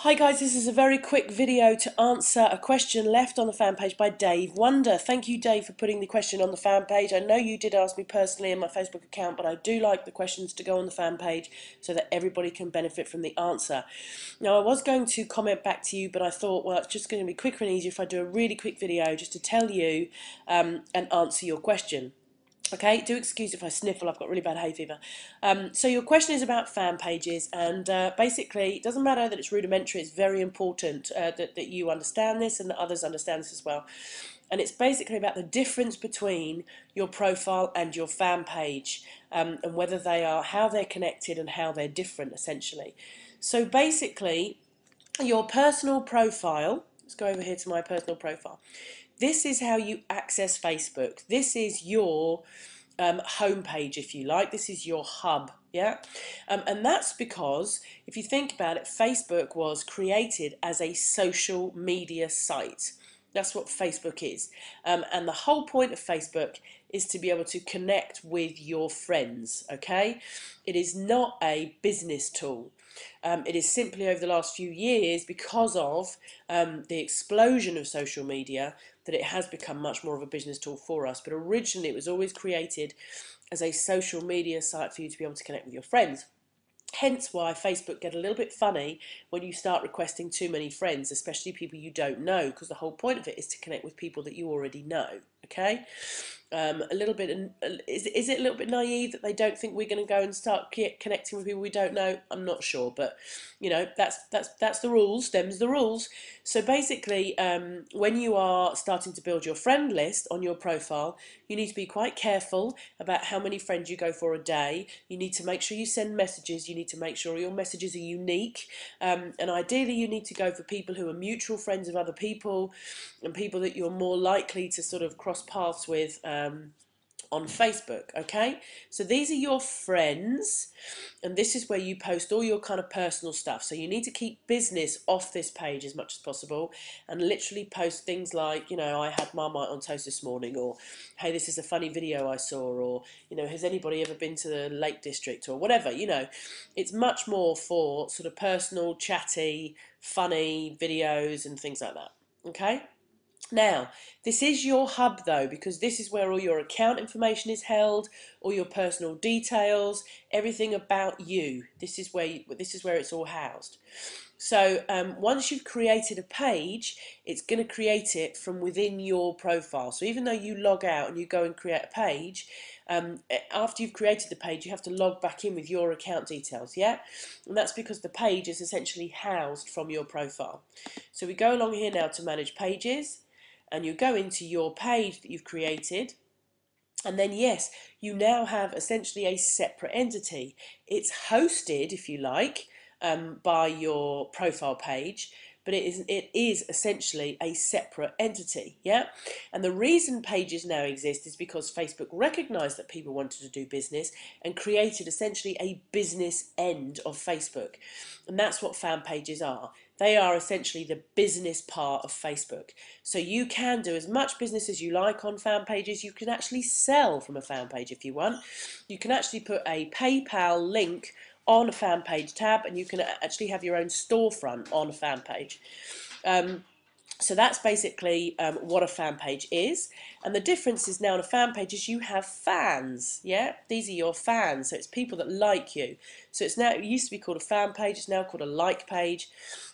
Hi guys, this is a very quick video to answer a question left on the fan page by Dave Wonder. Thank you, Dave, for putting the question on the fan page. I know you did ask me personally in my Facebook account, but I do like the questions to go on the fan page so that everybody can benefit from the answer. Now, I was going to comment back to you, but I thought, well, it's just going to be quicker and easier if I do a really quick video just to tell you and answer your question. Okay, do excuse if I sniffle, I've got really bad hay fever. So your question is about fan pages, and basically it doesn't matter that it's rudimentary, it's very important that you understand this and that others understand this as well. And it's basically about the difference between your profile and your fan page, and whether they are, how they're connected and how they're different essentially. So basically your personal profile, let's go over here to my personal profile. This is how you access Facebook. This is your homepage, if you like. This is your hub, yeah? And that's because, if you think about it, Facebook was created as a social media site. That's what Facebook is. And the whole point of Facebook is to be able to connect with your friends, okay? It is not a business tool. It is simply over the last few years, because of the explosion of social media, that it has become much more of a business tool for us. But originally it was always created as a social media site for you to be able to connect with your friends. Hence why Facebook get a little bit funny when you start requesting too many friends, especially people you don't know, because the whole point of it is to connect with people that you already know. Okay, a little bit. Is it a little bit naive that they don't think we're going to go and start connecting with people we don't know? I'm not sure, but you know that's the rules. Them's the rules. So basically, when you are starting to build your friend list on your profile, you need to be quite careful about how many friends you go for a day. You need to make sure you send messages. You need to make sure your messages are unique, and ideally you need to go for people who are mutual friends of other people, and people that you're more likely to sort of cross paths with on Facebook. Okay, so these are your friends, and this is where you post all your kind of personal stuff. So you need to keep business off this page as much as possible, and literally post things like, you know, I had Marmite on toast this morning, or hey, this is a funny video I saw, or you know, has anybody ever been to the Lake District, or whatever. You know, it's much more for sort of personal, chatty, funny videos and things like that. Okay. Now, this is your hub though, because this is where all your account information is held, all your personal details, everything about you. This is where it's all housed. So once you've created a page, it's going to create it from within your profile. So even though you log out and you go and create a page, after you've created the page, you have to log back in with your account details, yeah? And that's because the page is essentially housed from your profile. So we go along here now to manage pages, and you go into your page that you've created, and then yes, you now have essentially a separate entity. It's hosted, if you like, by your profile page, but it is essentially a separate entity, yeah? And the reason pages now exist is because Facebook recognized that people wanted to do business and created essentially a business end of Facebook. And that's what fan pages are. They are essentially the business part of Facebook. So you can do as much business as you like on fan pages. You can actually sell from a fan page if you want. You can actually put a PayPal link on a fan page tab, and you can actually have your own storefront on a fan page. So that's basically what a fan page is. And the difference is now on a fan page is you have fans, yeah? These are your fans, so it's people that like you. So it's now, it used to be called a fan page, it's now called a like page.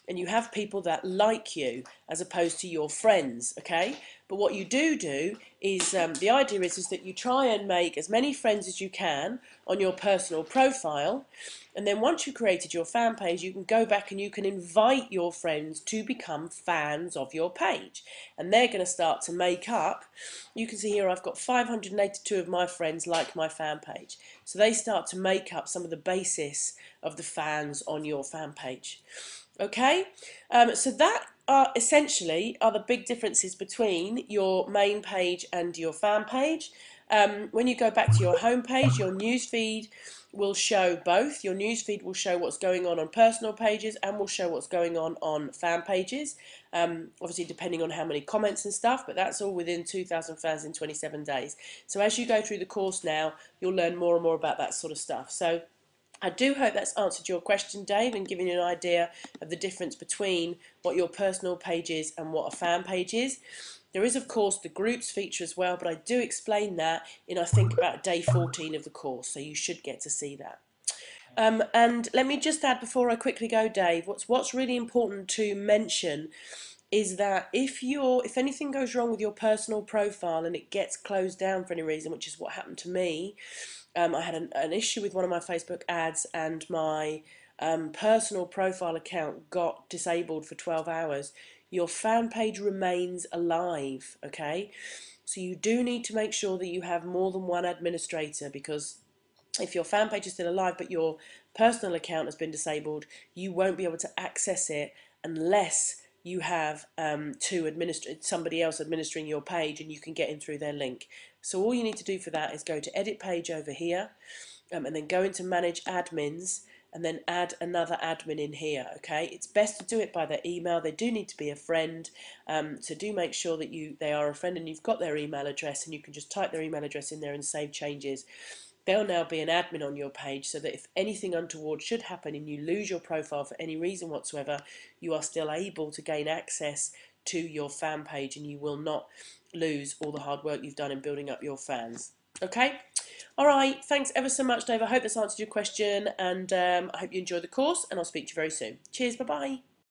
And you have people that like you as opposed to your friends, okay? But what you do is, the idea is that you try and make as many friends as you can on your personal profile, and then once you've created your fan page, you can go back and you can invite your friends to become fans of your page, and they're going to start to make up. You can see here I've got 582 of my friends like my fan page, so they start to make up some of the basis of the fans on your fan page. Okay, so that essentially are the big differences between your main page and your fan page. When you go back to your home page, your newsfeed will show both. Your newsfeed will show what's going on personal pages, and will show what's going on fan pages. Obviously depending on how many comments and stuff, but that's all within 2,000 fans in 27 days. So as you go through the course now, you'll learn more and more about that sort of stuff. So I do hope that's answered your question, Dave, and given you an idea of the difference between what your personal page is and what a fan page is. There is, of course, the groups feature as well, but I do explain that in, I think, about day 14 of the course, so you should get to see that. And let me just add before I quickly go, Dave, what's really important to mention is that if anything goes wrong with your personal profile and it gets closed down for any reason, which is what happened to me, I had an issue with one of my Facebook ads, and my personal profile account got disabled for 12 hours. Your fan page remains alive, okay? So you do need to make sure that you have more than one administrator, because if your fan page is still alive but your personal account has been disabled, you won't be able to access it unless you have somebody else administering your page and you can get in through their link. So all you need to do for that is go to edit page over here, and then go into manage admins, and then add another admin in here. Okay, it's best to do it by their email. They do need to be a friend, so do make sure that they are a friend and you've got their email address, and you can just type their email address in there and save changes. They'll now be an admin on your page, so that if anything untoward should happen and you lose your profile for any reason whatsoever, you are still able to gain access to your fan page and you will not lose all the hard work you've done in building up your fans. Okay? All right, thanks ever so much, Dave. I hope this answered your question, and I hope you enjoy the course, and I'll speak to you very soon. Cheers, bye-bye.